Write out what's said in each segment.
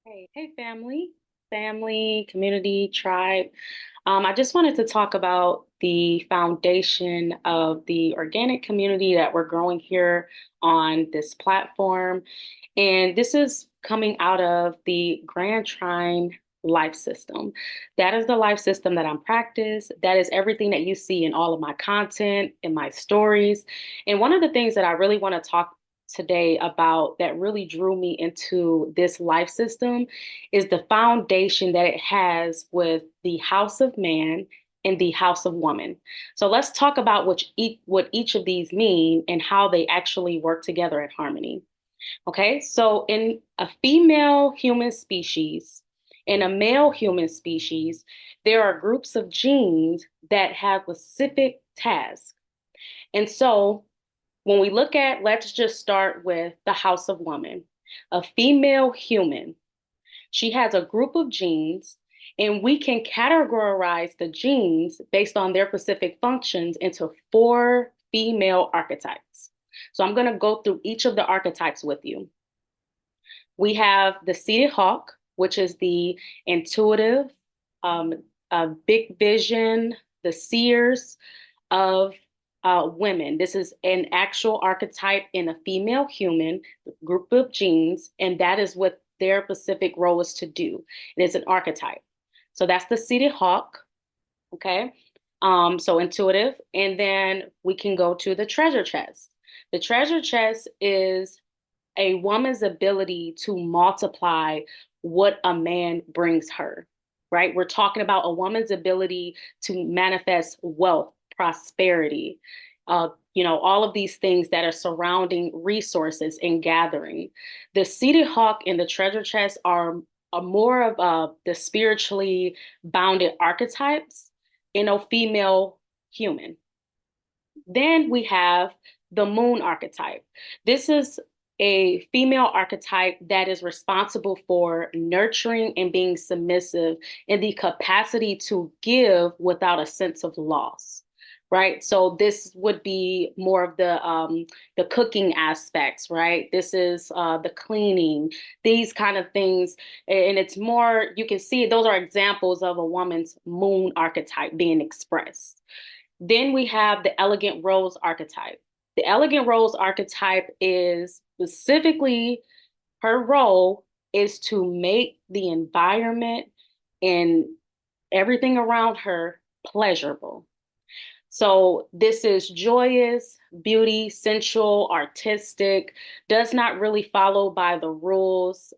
Hey, family, community, tribe. I just wanted to talk about the foundation of the organic community that we're growing here on this platform. And this is coming out of the Grand Trine life system. That is the life system that I'm practice. That is everything that you see in all of my content, in my stories. And one of the things that I really want to talk today about that really drew me into this life system is the foundation that it has with the house of man and the house of woman. So let's talk about what each of these mean and how they actually work together in harmony. Okay, so in a female human species and a male human species, there are groups of genes that have specific tasks. And so when we look at, let's just start with the house of woman, a female human. She has a group of genes, and we can categorize the genes based on their specific functions into four female archetypes. So I'm going to go through each of the archetypes with you. We have the seated hawk, which is the intuitive, um, big vision, the seers of women. This is an actual archetype in a female human group of genes, and that is what their specific role is to do. It is an archetype. So that's the seated hawk. Okay. So intuitive. And then we can go to the treasure chest. The treasure chest is a woman's ability to multiply what a man brings her, right? We're talking about a woman's ability to manifest wealth, prosperity, all of these things that are surrounding resources and gathering. The seated hawk and the treasure chest are more of the spiritually bounded archetypes in a female human. Then we have the moon archetype. This is a female archetype that is responsible for nurturing and being submissive and the capacity to give without a sense of loss. Right. So this would be more of the cooking aspects, right? This is the cleaning, these kind of things. And it's more, you can see those are examples of a woman's moon archetype being expressed. Then we have the elegant rose archetype. The elegant rose archetype is specifically her role is to make the environment and everything around her pleasurable. So this is joyous, beauty, sensual, artistic, does not really follow by the rules.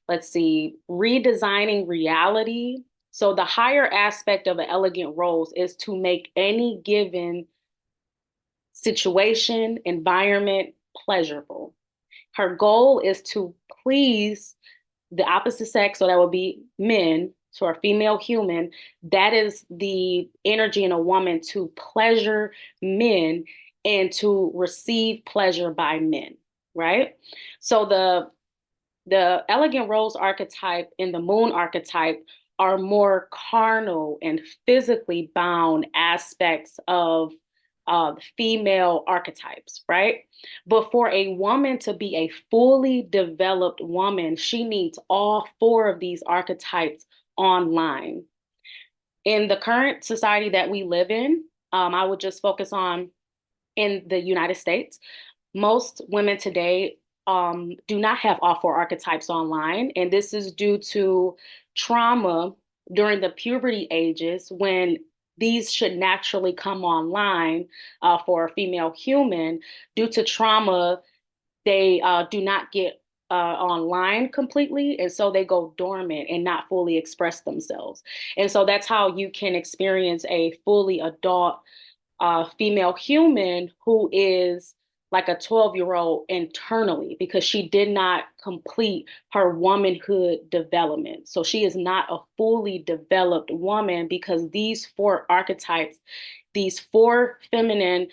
Let's see, redesigning reality. So the higher aspect of an elegant rose is to make any given situation, environment pleasurable. Her goal is to please the opposite sex, so that would be men, so our female human, that is the energy in a woman to pleasure men and to receive pleasure by men, right? So the elegant rose archetype and the moon archetype are more carnal and physically bound aspects of female archetypes, right? But for a woman to be a fully developed woman, she needs all four of these archetypes online. In the current society that we live in, I would just focus on in the United States. Most women today do not have all four archetypes online, and this is due to trauma during the puberty ages when these should naturally come online for a female human. Due to trauma, they do not get online completely, and so they go dormant and not fully express themselves. And so that's how you can experience a fully adult female human who is like a 12-year-old internally because she did not complete her womanhood development. So she is not a fully developed woman because these four archetypes, these four feminine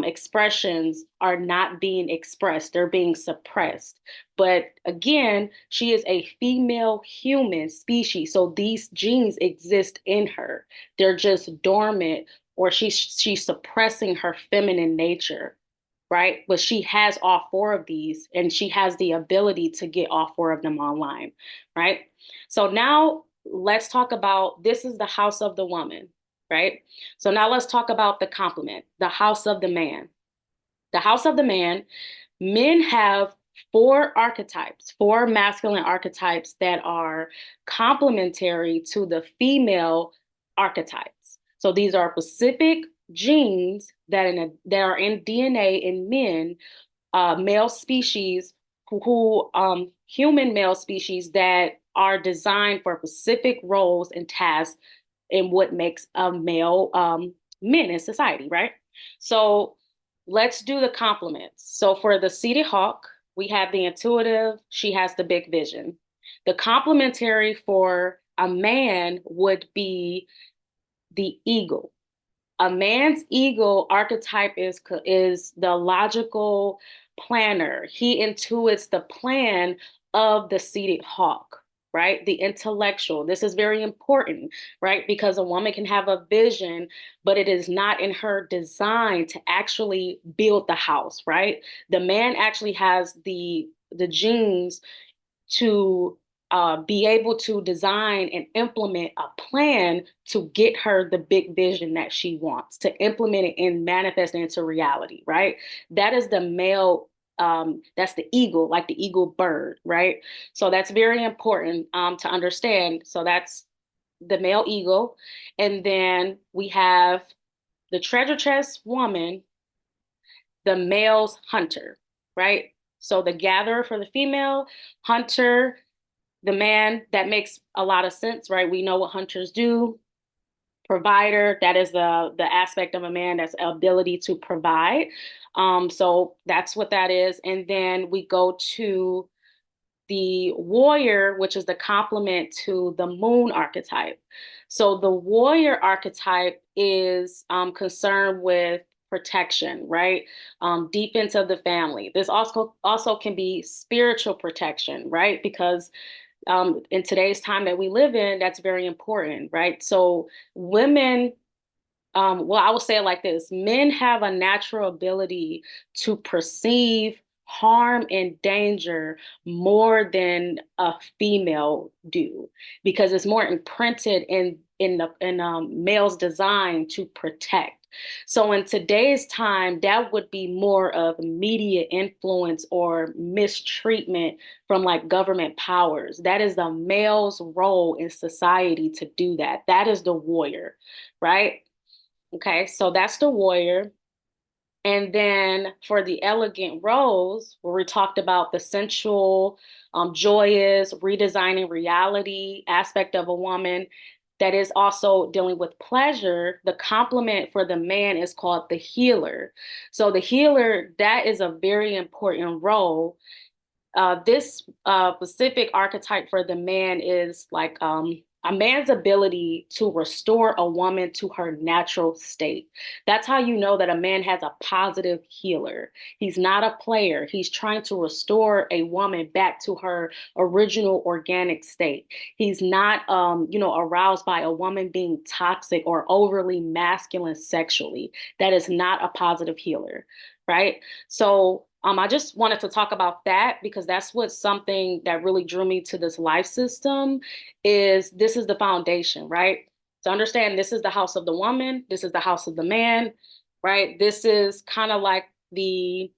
expressions are not being expressed, they're being suppressed. But again, she is a female human species. So these genes exist in her, they're just dormant or she's suppressing her feminine nature. right? But she has all four of these, and she has the ability to get all four of them online, right? So now let's talk about, this is the house of the woman, right? So now let's talk about the complement, the house of the man. The house of the man, men have four archetypes, four masculine archetypes that are complementary to the female archetypes. So these are specific genes that are in DNA in men, male species human male species that are designed for specific roles and tasks in what makes a male men in society, right? So let's do the complements. So for the seated hawk, we have the intuitive, she has the big vision. The complementary for a man would be the eagle. A man's eagle archetype is the logical planner. He intuits the plan of the seated hawk, right? The intellectual. This is very important, right? Because a woman can have a vision, but it is not in her design to actually build the house, right? The man actually has the genes to be able to design and implement a plan to get her the big vision that she wants, to implement it and manifest it into reality, right? That is the male, that's the eagle, like the eagle bird, right? So that's very important to understand. So that's the male eagle. And then we have the treasure chest woman, the male's hunter, right? So the gatherer for the female, hunter, the man, that makes a lot of sense, right? We know what hunters do. Provider, that is the aspect of a man, that's ability to provide. So that's what that is. And then we go to the warrior, which is the complement to the moon archetype. So the warrior archetype is concerned with protection, right? Defense of the family. This also can be spiritual protection, right? Because in today's time that we live in, that's very important, right? So women, well, I will say it like this: men have a natural ability to perceive harm and danger more than a female do, because it's more imprinted in the male's design to protect. So in today's time, that would be more of media influence or mistreatment from like government powers. That is the male's role in society to do that. That is the warrior, right? Okay, so that's the warrior. And then for the elegant rose, where we talked about the sensual, joyous, redesigning reality aspect of a woman that is also dealing with pleasure, the complement for the man is called the healer. So the healer, that is a very important role. This specific archetype for the man is like a man's ability to restore a woman to her natural state. That's how you know that a man has a positive healer. He's not a player. He's trying to restore a woman back to her original organic state. He's not, aroused by a woman being toxic or overly masculine sexually. That is not a positive healer, right? So I just wanted to talk about that because that's what's something that really drew me to this life system. Is this is the foundation, right? To understand, this is the house of the woman, this is the house of the man, right? This is kind of like the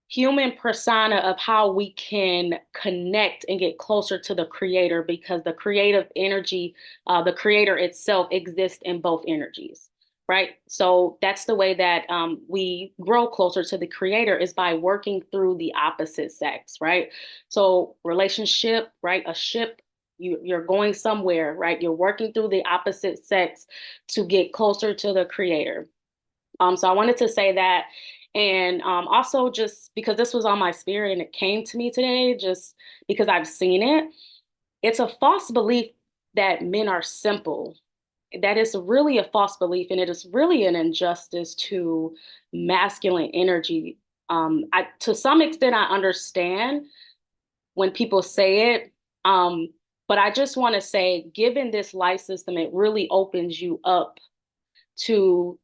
human persona of how we can connect and get closer to the creator, because the creative energy, the creator itself exists in both energies, right? So that's the way that we grow closer to the creator, is by working through the opposite sex, right? So relationship, right? A ship, you're going somewhere, right? You're working through the opposite sex to get closer to the creator. So I wanted to say that. And also, just because this was on my spirit and it came to me today, just because I've seen it, it's a false belief that men are simple. That is really a false belief, and it is really an injustice to masculine energy. To some extent, I understand when people say it, but I just want to say, given this life system, it really opens you up to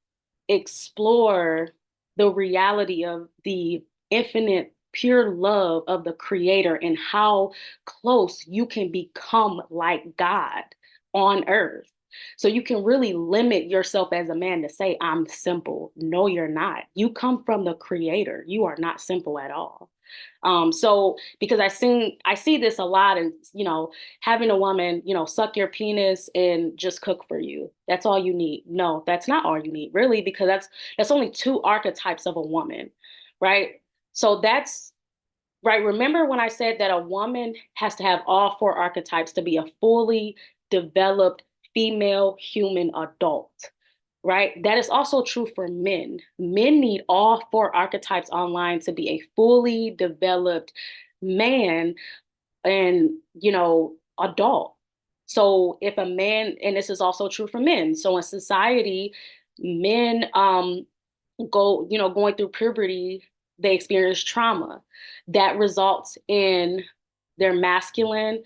explore the reality of the infinite pure love of the creator and how close you can become like God on earth. So you can really limit yourself as a man to say, I'm simple. No, you're not. You come from the creator. You are not simple at all. So because I see this a lot, and having a woman, suck your penis and just cook for you. That's all you need. No, that's not all you need, really, because that's only two archetypes of a woman, right? So that's right. Remember when I said that a woman has to have all four archetypes to be a fully developed female human adult, right? That is also true for men. Men need all four archetypes online to be a fully developed man and, adult. So if a man, and this is also true for men. So in society, men going through puberty, they experience trauma that results in their masculine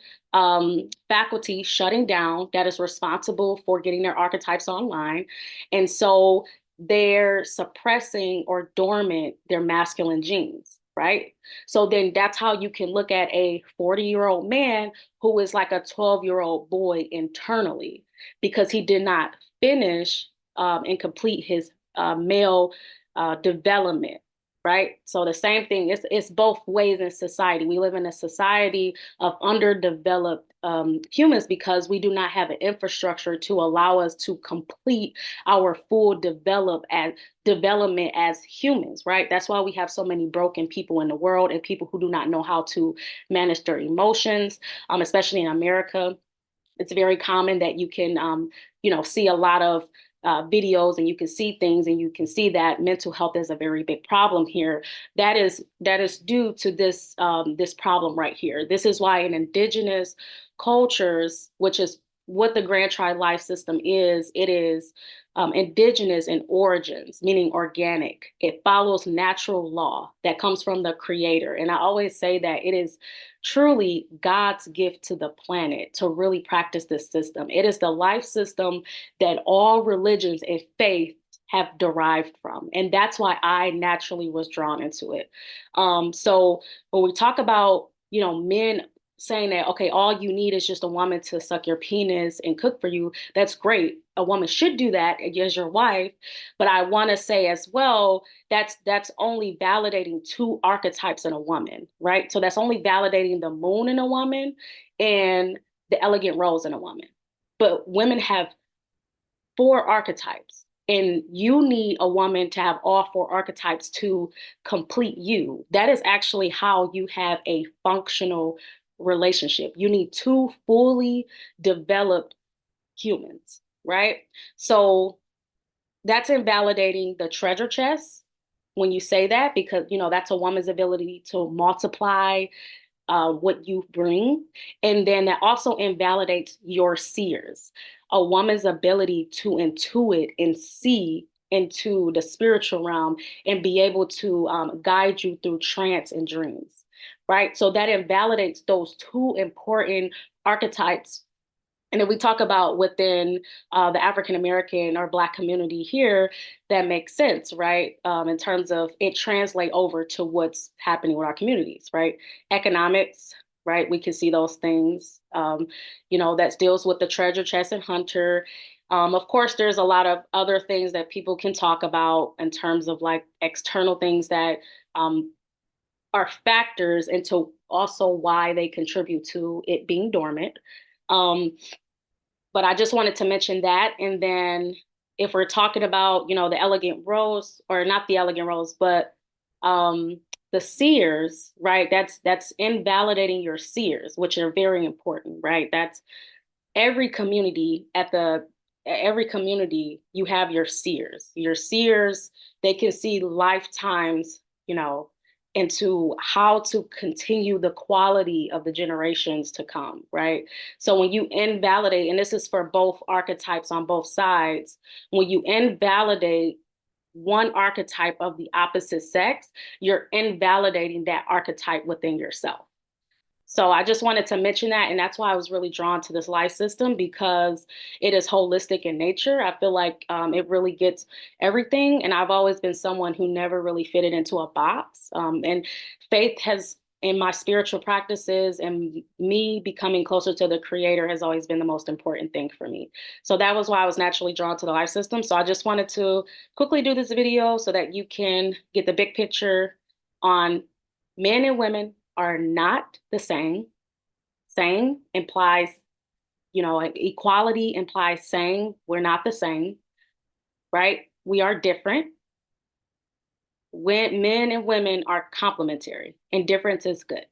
faculty shutting down that is responsible for getting their archetypes online. And so they're suppressing or dormant their masculine genes, right? So then that's how you can look at a 40-year-old man who is like a 12-year-old boy internally because he did not finish and complete his male development, right? So the same thing, it's both ways in society. We live in a society of underdeveloped humans because we do not have an infrastructure to allow us to complete our full development as humans, right? That's why we have so many broken people in the world and people who do not know how to manage their emotions, especially in America. It's very common that you can, see a lot of videos and you can see things and you can see that mental health is a very big problem here. That is due to this problem right here. This is why in indigenous cultures, which is what the Grand Tri Life System is, it is indigenous in origins, meaning organic. It follows natural law that comes from the creator. And I always say that it is truly God's gift to the planet to really practice this system. It is the life system that all religions and faith have derived from. And that's why I naturally was drawn into it. So when we talk about, men saying that, okay, all you need is just a woman to suck your penis and cook for you, that's great. A woman should do that as your wife. But I want to say as well, that's only validating two archetypes in a woman, right? So that's only validating the moon in a woman and the elegant rose in a woman. But women have four archetypes. And you need a woman to have all four archetypes to complete you. That is actually how you have a functional relationship. You need two fully developed humans, right? So that's invalidating the treasure chest when you say that, because that's a woman's ability to multiply what you bring. And then that also invalidates your seers, a woman's ability to intuit and see into the spiritual realm and be able to guide you through trance and dreams, right? So that invalidates those two important archetypes. And if we talk about within the African American or Black community here, that makes sense, right? In terms of it translate over to what's happening with our communities, right? Economics, right? We can see those things, that deals with the treasure chest and hunter. Of course, there's a lot of other things that people can talk about in terms of like external things that are factors into also why they contribute to it being dormant. Um, but I just wanted to mention that. And then if we're talking about, the elegant rose, or not the elegant rose, but the seers, right? That's invalidating your seers, which are very important, right? That's every community every community, you have your seers. Your seers, they can see lifetimes, into how to continue the quality of the generations to come, right? So when you invalidate, and this is for both archetypes on both sides, when you invalidate one archetype of the opposite sex, you're invalidating that archetype within yourself. So I just wanted to mention that, and that's why I was really drawn to this life system because it is holistic in nature. I feel like it really gets everything, and I've always been someone who never really fitted into a box. And faith has, in my spiritual practices and me becoming closer to the Creator, has always been the most important thing for me. So that was why I was naturally drawn to the life system. So I just wanted to quickly do this video so that you can get the big picture on men and women are not the same. Same implies, equality implies saying we're not the same, right? We are different. When men and women are complementary, and difference is good.